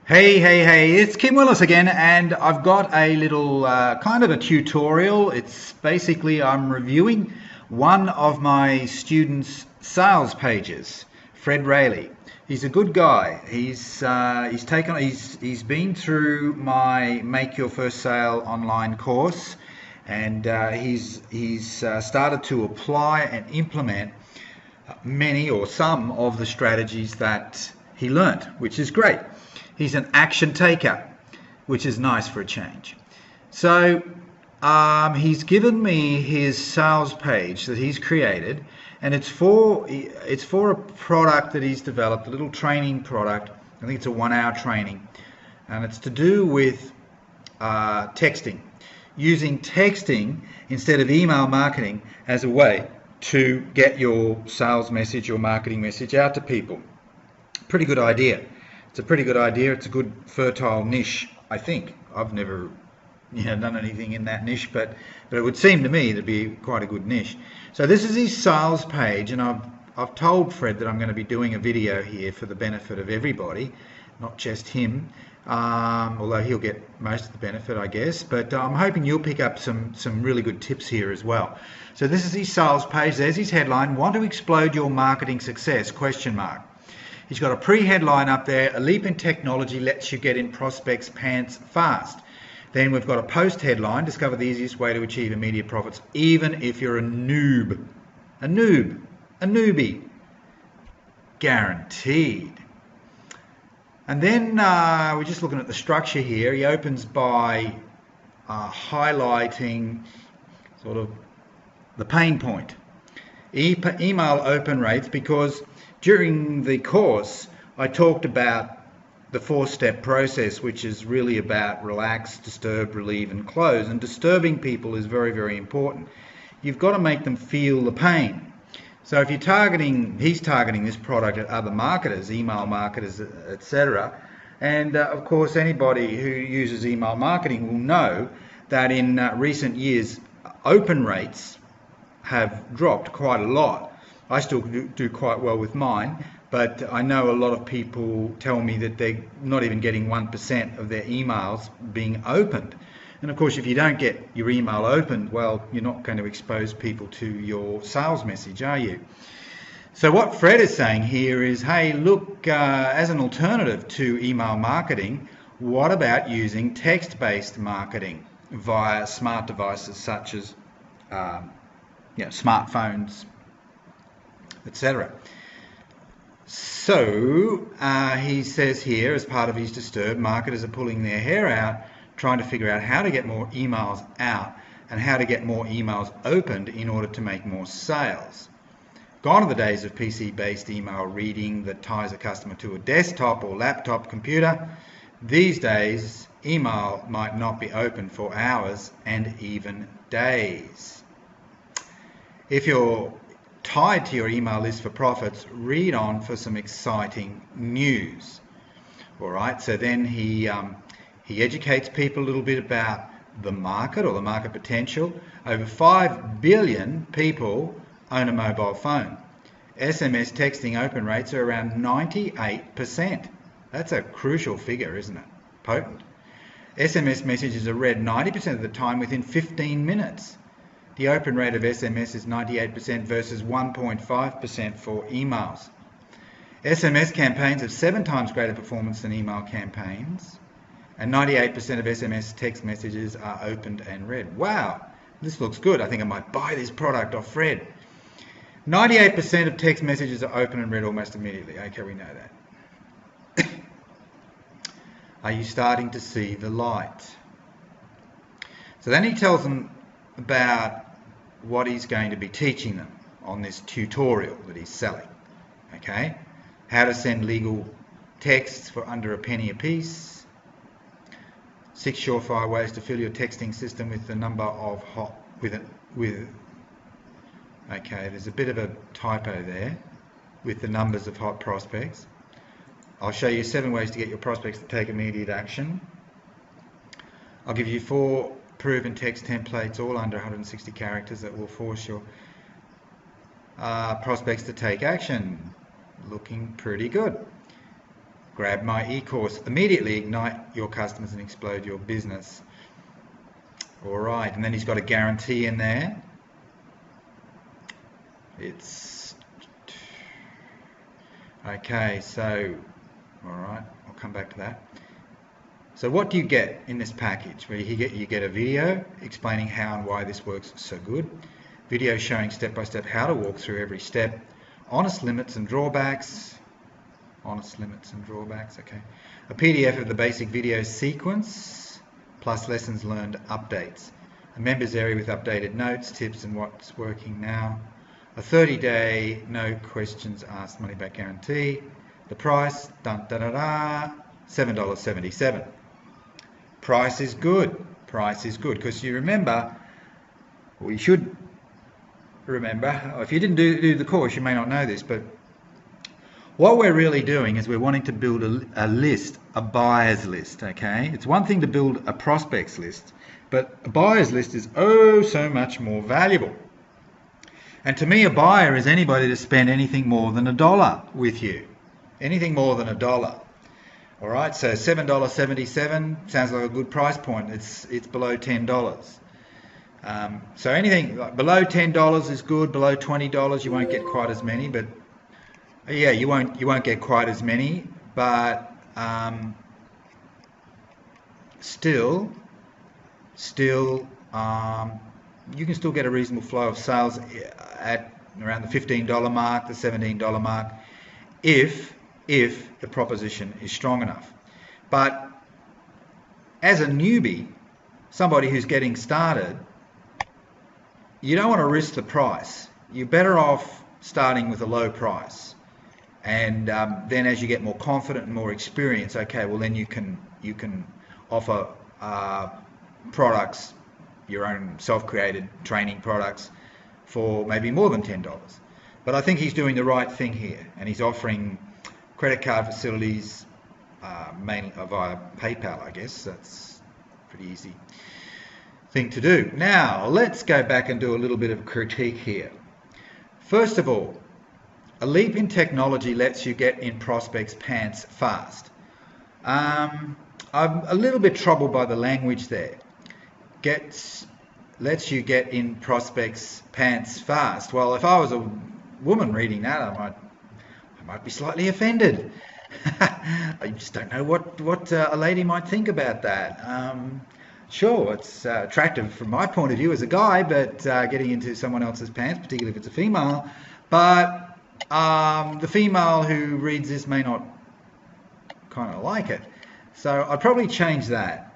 Hey, it's Kim Willis again, and I've got a little kind of a tutorial. It's basically I'm reviewing one of my students' sales pages, Fred Raley. He's a good guy. He's been through my Make Your First Sale online course, and he's started to apply and implement many or some of the strategies that he learnt, which is great. He's an action taker, which is nice for a change. So he's given me his sales page that he's created, and it's for a product that he's developed, a little training product. I think it's a 1-hour training, and it's to do with texting, using texting instead of email marketing as a way to get your sales message, your marketing message out to people. Pretty good idea. It's a pretty good idea. It's a good fertile niche, I think. I've never done anything in that niche, but it would seem to me to be quite a good niche. So this is his sales page, and I've told Fred that I'm going to be doing a video here for the benefit of everybody, not just him, although he'll get most of the benefit, I guess. But I'm hoping you'll pick up some really good tips here as well. So this is his sales page. There's his headline: "Want to explode your marketing success?" ? He's got a pre-headline up there: "A leap in technology lets you get in prospects' pants fast." Then we've got a post-headline: "Discover the easiest way to achieve immediate profits, even if you're a noob." A newbie. Guaranteed. And then we're just looking at the structure here. He opens by highlighting sort of the pain point. Email open rates, because during the course I talked about the 4-step process, which is really about relax, disturb, relieve and close. And disturbing people is very, very important. You've got to make them feel the pain. So if he's targeting this product at other marketers, email marketers, etc. And of course anybody who uses email marketing will know that in recent years open rates have dropped quite a lot. I still do quite well with mine, but I know a lot of people tell me that they're not even getting 1% of their emails being opened. And of course, if you don't get your email opened, well, you're not going to expose people to your sales message, are you? So what Fred is saying here is, hey, look, as an alternative to email marketing, what about using text-based marketing via smart devices such as smartphones, etc. So he says here, as part of his disturb, marketers are pulling their hair out trying to figure out how to get more emails out and how to get more emails opened in order to make more sales. Gone are the days of PC-based email reading that ties a customer to a desktop or laptop computer. These days, email might not be open for hours and even days. If you're tied to your email list for profits, read on for some exciting news. All right, so then he educates people a little bit about the market or the market potential. Over 5 billion people own a mobile phone. SMS texting open rates are around 98%. That's a crucial figure, isn't it? Potent. SMS messages are read 90% of the time within 15 minutes. The open rate of SMS is 98% versus 1.5% for emails. SMS campaigns have 7 times greater performance than email campaigns, and 98% of SMS text messages are opened and read. Wow, this looks good. I think I might buy this product off Fred. 98% of text messages are opened and read almost immediately. Okay, we know that. Are you starting to see the light? So then he tells them about what he's going to be teaching them on this tutorial that he's selling. Okay, how to send legal texts for under a penny a piece. 6 surefire ways to fill your texting system with the number of okay, there's a bit of a typo there with the numbers of hot prospects. I'll show you 7 ways to get your prospects to take immediate action. I'll give you 4 proven text templates, all under 160 characters, that will force your prospects to take action. Looking pretty good. Grab my e-course. Immediately ignite your customers and explode your business. All right, and then he's got a guarantee in there. It's okay, so all right, I'll come back to that. So what do you get in this package? Well, you get a video explaining how and why this works so good, video showing step by step how to walk through every step, honest limits and drawbacks, okay, a PDF of the basic video sequence plus lessons learned updates, a members area with updated notes, tips and what's working now, a 30-day no questions asked money back guarantee, the price $7.77. Price is good because you remember, or you should remember, if you didn't do the course you may not know this, but what we're really doing is we're wanting to build a list, a buyer's list, okay? It's one thing to build a prospects list, but a buyer's list is oh so much more valuable. And to me, a buyer is anybody to spend anything more than $1 with you. Anything more than $1. All right, so $7.77 sounds like a good price point. It's below $10. So anything below $10 is good. Below $20, you won't get quite as many. But yeah, you won't get quite as many. But still, you can still get a reasonable flow of sales at around the $15 mark, the $17 mark, if the proposition is strong enough. But as a newbie, somebody who's getting started, you don't want to risk the price. You're better off starting with a low price, and then as you get more confident and more experience, okay, well then you can offer products, your own self-created training products, for maybe more than $10. But I think he's doing the right thing here, and he's offering credit card facilities mainly via PayPal, I guess. That's a pretty easy thing to do. Now, let's go back and do a little bit of critique here. First of all, a leap in technology lets you get in prospects' pants fast. I'm a little bit troubled by the language there. Lets you get in prospects' pants fast. Well, if I was a woman reading that, I might be slightly offended. I just don't know what a lady might think about that. Sure, it's attractive from my point of view as a guy, but getting into someone else's pants, particularly if it's a female, but the female who reads this may not kind of like it. So I'd probably change that.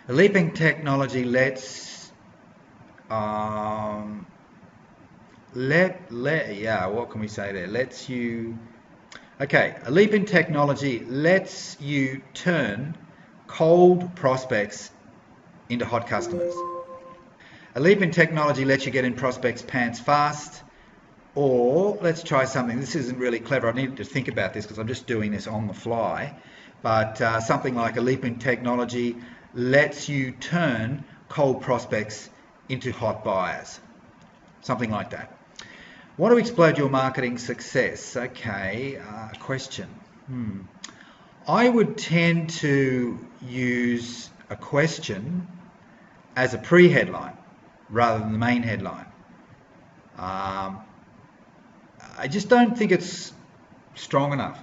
A leap in technology lets what can we say there? Lets you, okay, a leap in technology lets you turn cold prospects into hot customers. A leap in technology lets you get in prospects' pants fast. Or let's try something. This isn't really clever. I need to think about this because I'm just doing this on the fly. But something like a leap in technology lets you turn cold prospects into hot buyers. Something like that. Want to explode your marketing success? Okay, question. I would tend to use a question as a pre-headline rather than the main headline. I just don't think it's strong enough.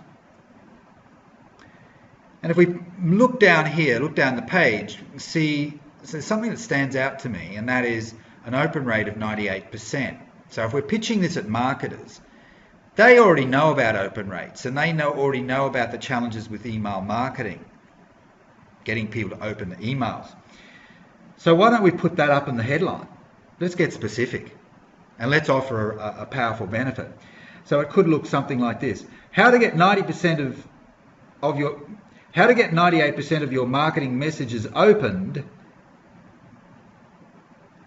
And if we look down here, look down the page, see there's something that stands out to me, and that is an open rate of 98%. So if we're pitching this at marketers, they already know about open rates, and they already know about the challenges with email marketing, getting people to open the emails. So why don't we put that up in the headline? Let's get specific, and let's offer a powerful benefit. So it could look something like this: how to get 98% of your marketing messages opened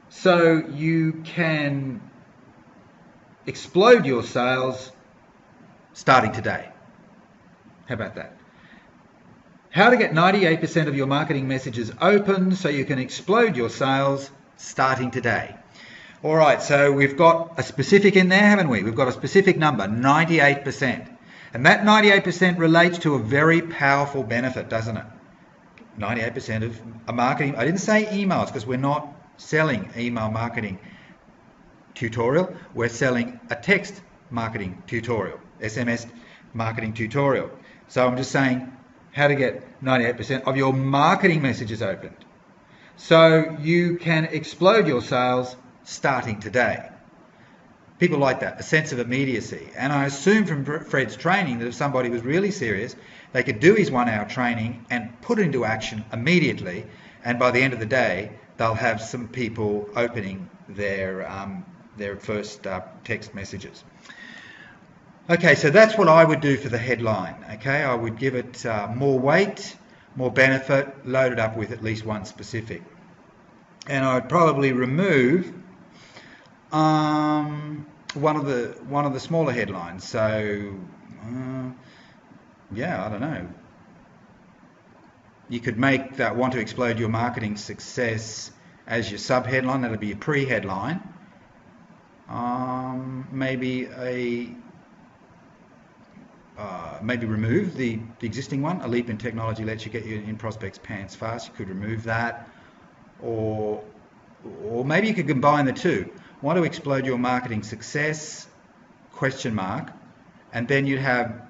so you can explode your sales starting today. How about that? How to get 98% of your marketing messages open so you can explode your sales starting today. All right, so we've got a specific in there, haven't we? We've got a specific number, 98%. And that 98% relates to a very powerful benefit, doesn't it? 98% of a marketing, I didn't say emails because we're not selling email marketing tutorial, we're selling a text marketing tutorial, SMS marketing tutorial. So I'm just saying how to get 98% of your marketing messages opened. So you can explode your sales starting today. People like that, a sense of immediacy. And I assume from Fred's training that if somebody was really serious, they could do his 1 hour training and put it into action immediately. And by the end of the day, they'll have some people opening their first text messages. Okay, so that's what I would do for the headline. Okay, I would give it more weight, more benefit, load it up with at least one specific. And I would probably remove one of the smaller headlines. So yeah, I don't know. You could make that "want to explode your marketing success" as your sub-headline. That'll be your pre-headline. Maybe remove the existing one. A leap in technology lets you get you in prospects' pants fast. You could remove that, or maybe you could combine the two. Want to explode your marketing success? ? And then you'd have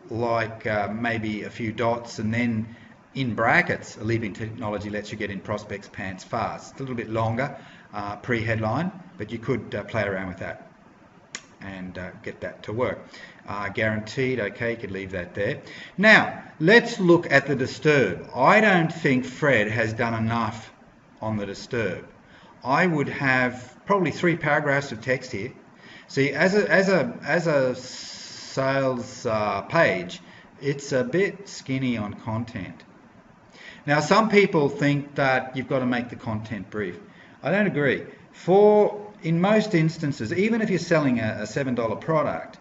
like maybe a few dots, and then in brackets, a leap in technology lets you get in prospects' pants fast. It's a little bit longer pre-headline, but you could play around with that and get that to work. Guaranteed, okay, you could leave that there. Now, let's look at the disturb. I don't think Fred has done enough on the disturb. I would have probably 3 paragraphs of text here. See, as a sales page, it's a bit skinny on content. Now, some people think that you've got to make the content brief. I don't agree. In most instances, even if you're selling a $7 product,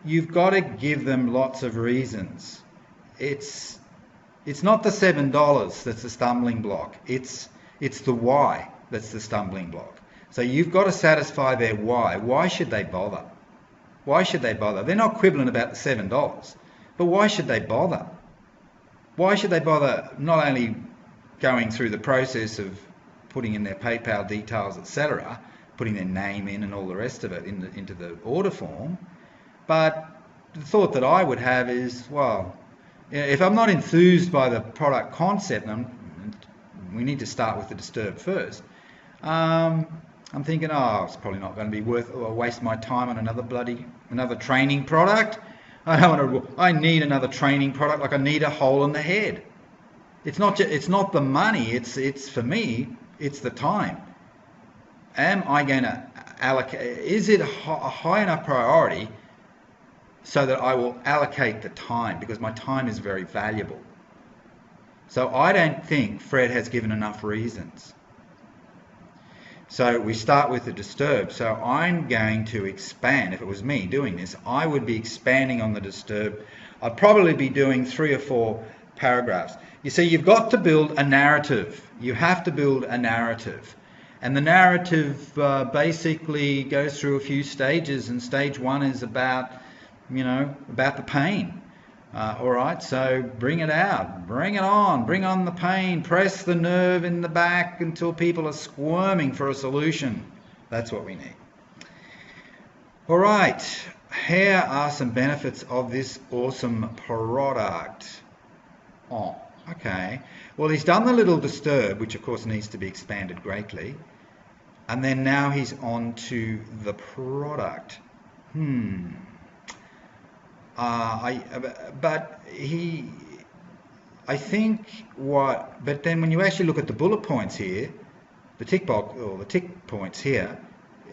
you've got to give them lots of reasons. It's not the $7 that's the stumbling block. It's the why that's the stumbling block. So you've got to satisfy their why. Why should they bother? Why should they bother? They're not quibbling about the $7, but why should they bother? Why should they bother not only going through the process of putting in their PayPal details, etc., putting their name in and all the rest of it into the order form, but the thought that I would have is, well, if I'm not enthused by the product concept, we need to start with the disturb first. I'm thinking, it's probably not going to be worth or waste my time on another training product. I need another training product like I need a hole in the head. It's not the money. It's for me. It's the time. Am I going to allocate? Is it a high enough priority so that I will allocate the time, because my time is very valuable? So I don't think Fred has given enough reasons. So we start with the disturb. So I'm going to expand. If it was me doing this, I would be expanding on the disturb. I'd probably be doing 3 or 4 paragraphs. You see, you've got to build a narrative. You have to build a narrative. And the narrative basically goes through a few stages, and stage 1 is about the pain. All right, so bring it out, bring it on, bring on the pain, press the nerve in the back until people are squirming for a solution. That's what we need. All right, here are some benefits of this awesome product. Oh, okay. Well, he's done the little disturb, which of course needs to be expanded greatly. And then now he's on to the product. But then when you actually look at the bullet points here, the tick box or the tick points here,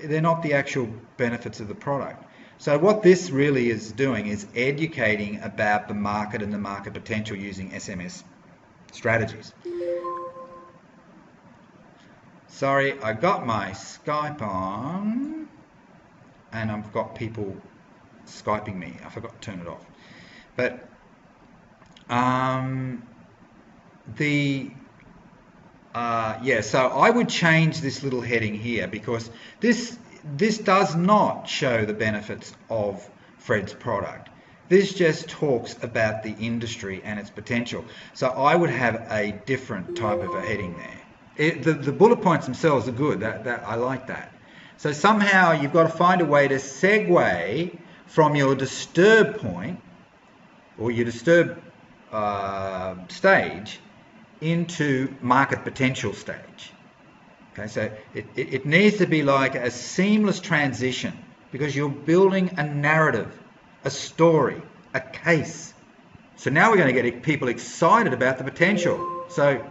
they're not the actual benefits of the product. So what this really is doing is educating about the market and the market potential using SMS strategies. Sorry, I got my Skype on and I've got people Skyping me. I forgot to turn it off. But so I would change this little heading here, because this does not show the benefits of Fred's product. This just talks about the industry and its potential. So I would have a different type of a heading there. The bullet points themselves are good. That I like that. So somehow you've got to find a way to segue from your disturb point or your disturb stage into market potential stage. Okay, so it needs to be like a seamless transition because you're building a narrative, a story, a case. So now we're going to get people excited about the potential. So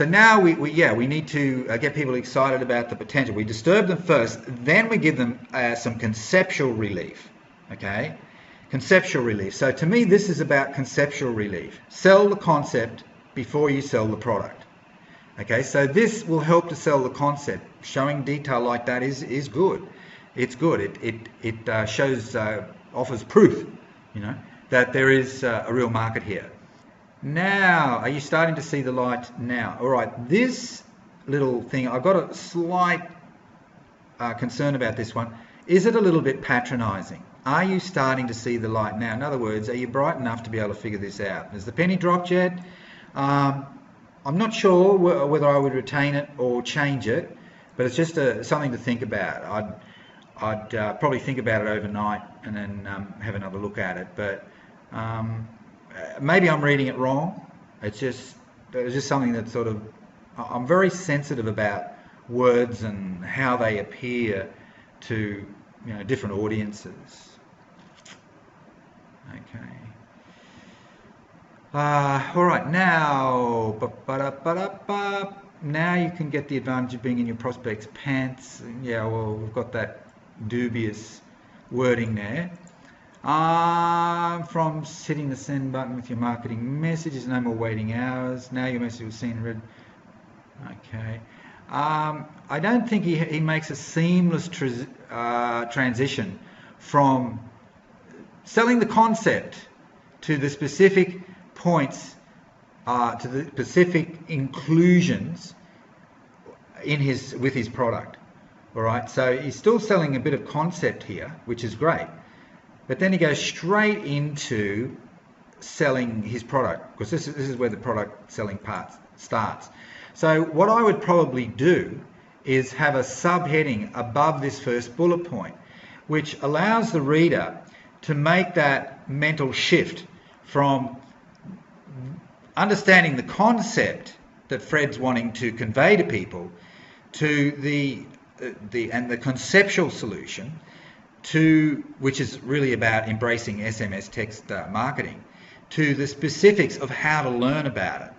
now we need to get people excited about the potential. We disturb them first, then we give them some conceptual relief. Okay, conceptual relief. So to me, this is about conceptual relief. Sell the concept before you sell the product. Okay, so this will help to sell the concept. Showing detail like that is good. It's good. It shows, offers proof, that there is a real market here. Now, are you starting to see the light now? All right, this little thing, I've got a slight concern about this one. Is it a little bit patronizing? Are you starting to see the light now? In other words, are you bright enough to be able to figure this out? Has the penny dropped yet? I'm not sure whether I would retain it or change it, but it's just something to think about. I'd probably think about it overnight and then have another look at it. But maybe I'm reading it wrong. It's just something that sort of, I'm very sensitive about words and how they appear to different audiences. Okay. All right, now you can get the advantage of being in your prospect's pants. Yeah, well, we've got that dubious wording there. From hitting the send button with your marketing messages, no more waiting hours. Now your message was seen and read. Okay. I don't think he makes a seamless transition from selling the concept to the specific points, to the specific inclusions with his product. All right, so he's still selling a bit of concept here, which is great, but then he goes straight into selling his product, because this is where the product selling part starts. So what I would probably do is have a subheading above this first bullet point, which allows the reader to make that mental shift from understanding the concept that Fred's wanting to convey to people to the conceptual solution, which is really about embracing SMS text marketing, to the specifics of how to learn about it.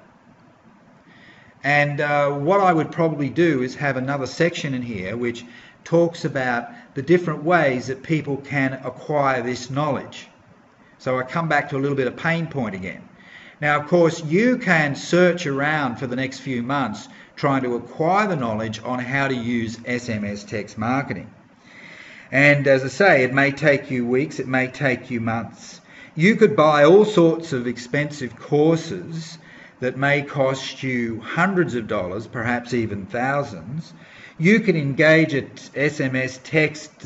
And what I would probably do is have another section in here which talks about the different ways that people can acquire this knowledge. So I come back to a little bit of pain point again. Now, of course, you can search around for the next few months trying to acquire the knowledge on how to use SMS text marketing. And as I say, it may take you weeks, it may take you months. You could buy all sorts of expensive courses that may cost you hundreds of dollars, perhaps even thousands. You can engage an SMS text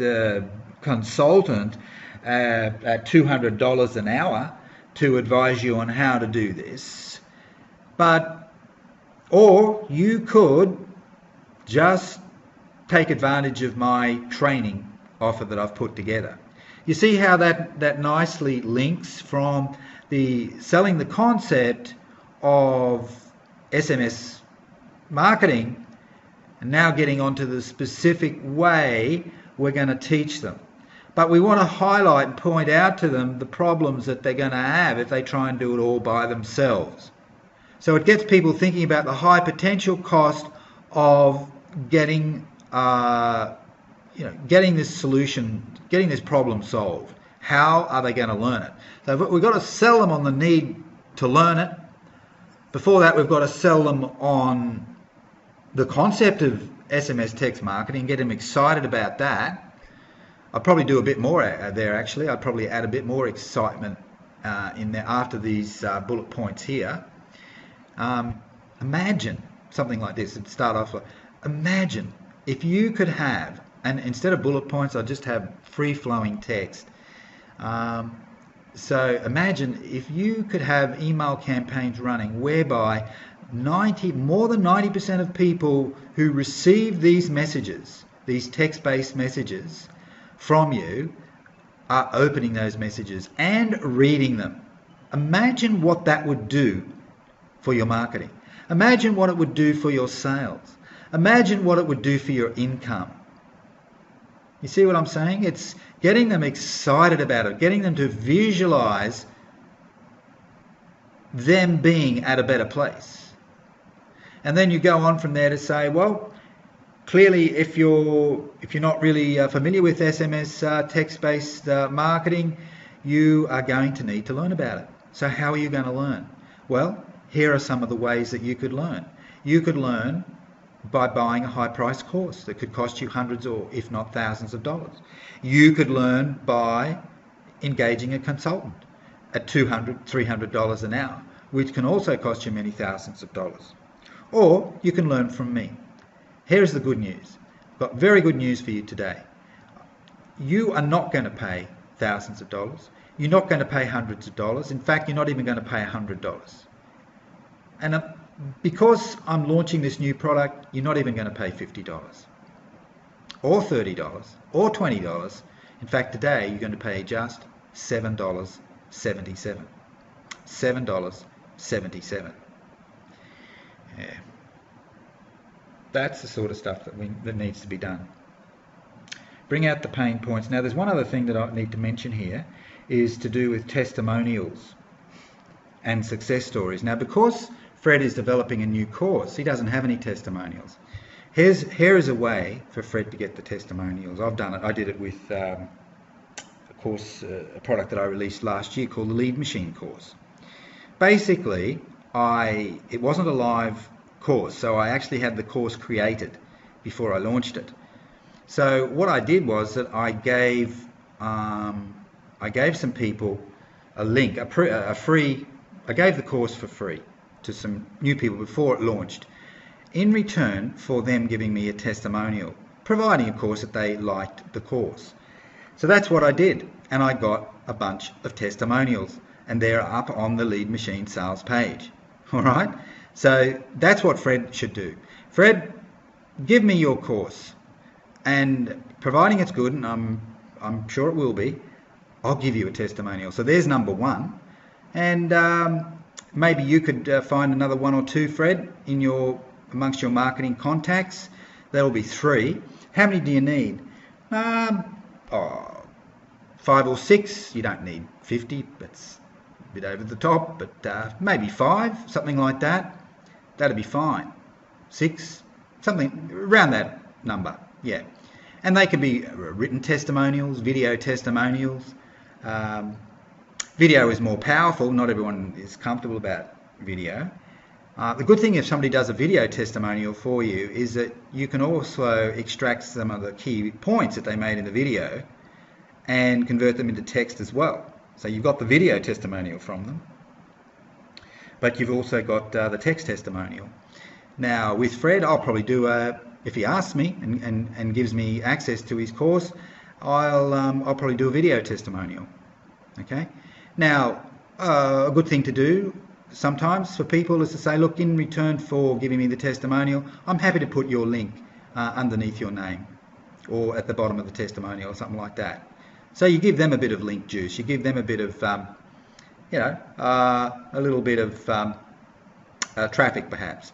consultant at $200 an hour to advise you on how to do this. Or you could just take advantage of my training offer that I've put together. You see how that nicely links from the selling the concept of SMS marketing and now getting onto the specific way we're going to teach them. But we want to highlight and point out to them the problems that they're going to have if they try and do it all by themselves. So it gets people thinking about the high potential cost of getting this solution, getting this problem solved. How are they going to learn it? So we've got to sell them on the need to learn it. Before that, we've got to sell them on the concept of SMS text marketing, get them excited about that. I'd probably do a bit more there, actually. I'd probably add a bit more excitement in there after these bullet points here. Imagine something like this. It'd start off like, imagine if you could have, and instead of bullet points, I'd just have free-flowing text. So imagine if you could have email campaigns running whereby more than 90% of people who receive these messages, these text-based messages from you, are opening those messages and reading them. Imagine what that would do for your marketing. Imagine what it would do for your sales. Imagine what it would do for your income. You see what I'm saying? It's getting them excited about it, getting them to visualize them being at a better place. And then you go on from there to say, well, clearly if you're not really familiar with SMS text-based marketing, you are going to need to learn about it. So how are you going to learn? Well, here are some of the ways that you could learn. You could learn by buying a high-priced course that could cost you hundreds or if not thousands of dollars. You could learn by engaging a consultant at $200, $300 an hour, which can also cost you many thousands of dollars. Or you can learn from me. Here's the good news. I've got very good news for you today. You are not going to pay thousands of dollars. You're not going to pay hundreds of dollars. In fact, you're not even going to pay $100. And because I'm launching this new product, you're not even going to pay $50 or $30 or $20. In fact, today you're going to pay just $7.77. $7.77. Yeah. That's the sort of stuff that needs to be done. Bring out the pain points. Now, there's one other thing that I need to mention here, is to do with testimonials and success stories. Now, because Fred is developing a new course, he doesn't have any testimonials. Here is a way for Fred to get the testimonials. I've done it. I did it with a product that I released last year called the Lead Machine course. Basically, it wasn't a live course, so I actually had the course created before I launched it. So what I did was that I gave some people a link, I gave the course for free to some new people before it launched, in return for them giving me a testimonial, providing, of course, that they liked the course. So that's what I did, and I got a bunch of testimonials, and they're up on the Lead Machine sales page. All right, so that's what Fred should do. Fred, give me your course, and providing it's good, and I'm sure it will be, I'll give you a testimonial. So there's number one, and maybe you could find another one or two, Fred, amongst your marketing contacts. That'll be 3. How many do you need? 5 or 6. You don't need 50. That's a bit over the top, but maybe 5, something like that. That'd be fine. 6, something around that number. Yeah, and they could be written testimonials, video testimonials. Video is more powerful. Not everyone is comfortable about video. The good thing if somebody does a video testimonial for you is that you can also extract some of the key points that they made in the video and convert them into text as well. So you've got the video testimonial from them, but you've also got the text testimonial. Now with Fred, I'll probably do if he asks me and gives me access to his course, I'll probably do a video testimonial. Okay. Now, a good thing to do sometimes for people is to say, look, in return for giving me the testimonial, I'm happy to put your link underneath your name or at the bottom of the testimonial or something like that. So you give them a bit of link juice. You give them a bit of, a little bit of traffic perhaps.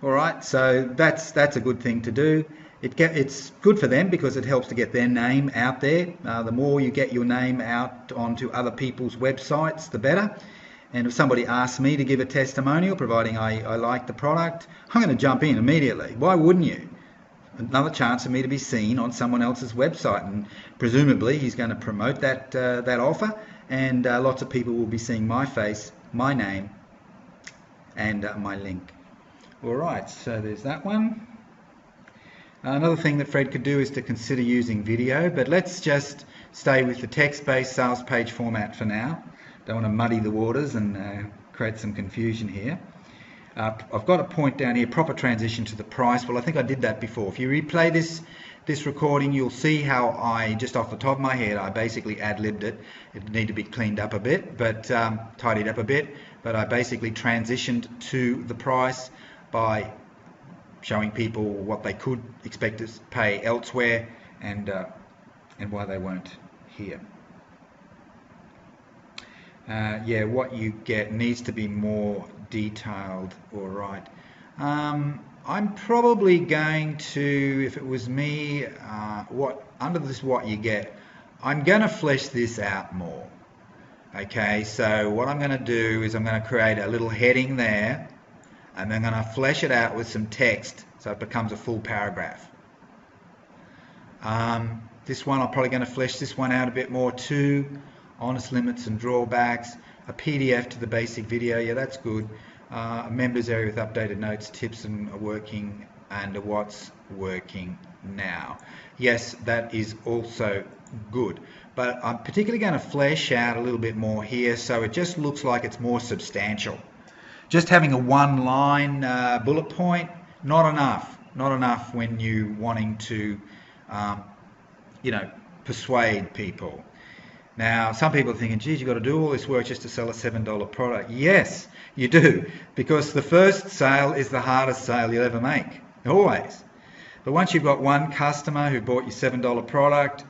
All right, so that's a good thing to do. It's good for them because it helps to get their name out there. The more you get your name out onto other people's websites, the better. And if somebody asks me to give a testimonial, providing I like the product, I'm going to jump in immediately. Why wouldn't you? Another chance for me to be seen on someone else's website, and presumably he's going to promote that offer, and lots of people will be seeing my face, my name, and my link. All right, so there's that one. Another thing that Fred could do is to consider using video, but let's just stay with the text-based sales page format for now. Don't want to muddy the waters and create some confusion here. I've got a point down here, proper transition to the price. Well, I think I did that before. If you replay this this recording, you'll see how I, just off the top of my head, I basically ad-libbed it. It needed to be cleaned up a bit, but tidied up a bit. But I basically transitioned to the price by showing people what they could expect to pay elsewhere and why they weren't here. Yeah, what you get needs to be more detailed. All right. I'm probably going to, if it was me, under this what you get, I'm going to flesh this out more. Okay, so what I'm going to do is I'm going to create a little heading there, and then I'm going to flesh it out with some text so it becomes a full paragraph. This one, I'm probably going to flesh this one out a bit more too. Honest limits and drawbacks, a PDF to the basic video, yeah, that's good. A members area with updated notes, tips and working, and what's working now. Yes, that is also good. But I'm particularly going to flesh out a little bit more here so it just looks like it's more substantial. Just having a one-line bullet point, not enough. Not enough when you're wanting to, persuade people. Now, some people are thinking, geez, you've got to do all this work just to sell a $7 product. Yes, you do, because the first sale is the hardest sale you'll ever make, always. But once you've got one customer who bought your $7 product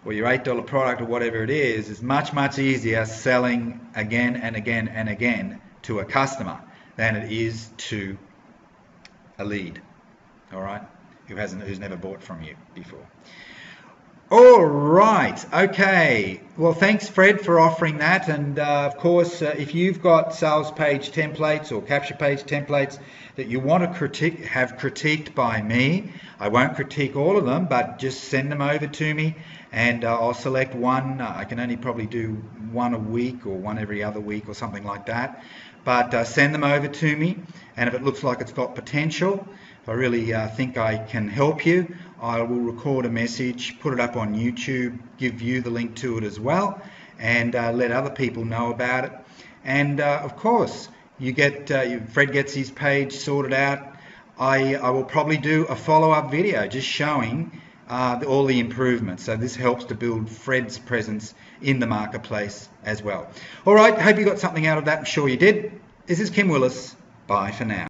or your $8 product or whatever it is, it's much, much easier selling again and again and again to a customer than it is to a lead, all right, who's never bought from you before. All right, okay. Well, thanks, Fred, for offering that. And of course, if you've got sales page templates or capture page templates that you want to have critiqued by me, I won't critique all of them, but just send them over to me, and I'll select one. I can only probably do one a week or one every other week or something like that. But send them over to me, and if it looks like it's got potential, if I really think I can help you, I will record a message, put it up on YouTube, give you the link to it as well, and let other people know about it. And of course, Fred gets his page sorted out. I will probably do a follow-up video just showing all the improvements. So this helps to build Fred's presence in the marketplace as well. All right, hope you got something out of that. I'm sure you did. This is Kim Willis. Bye for now.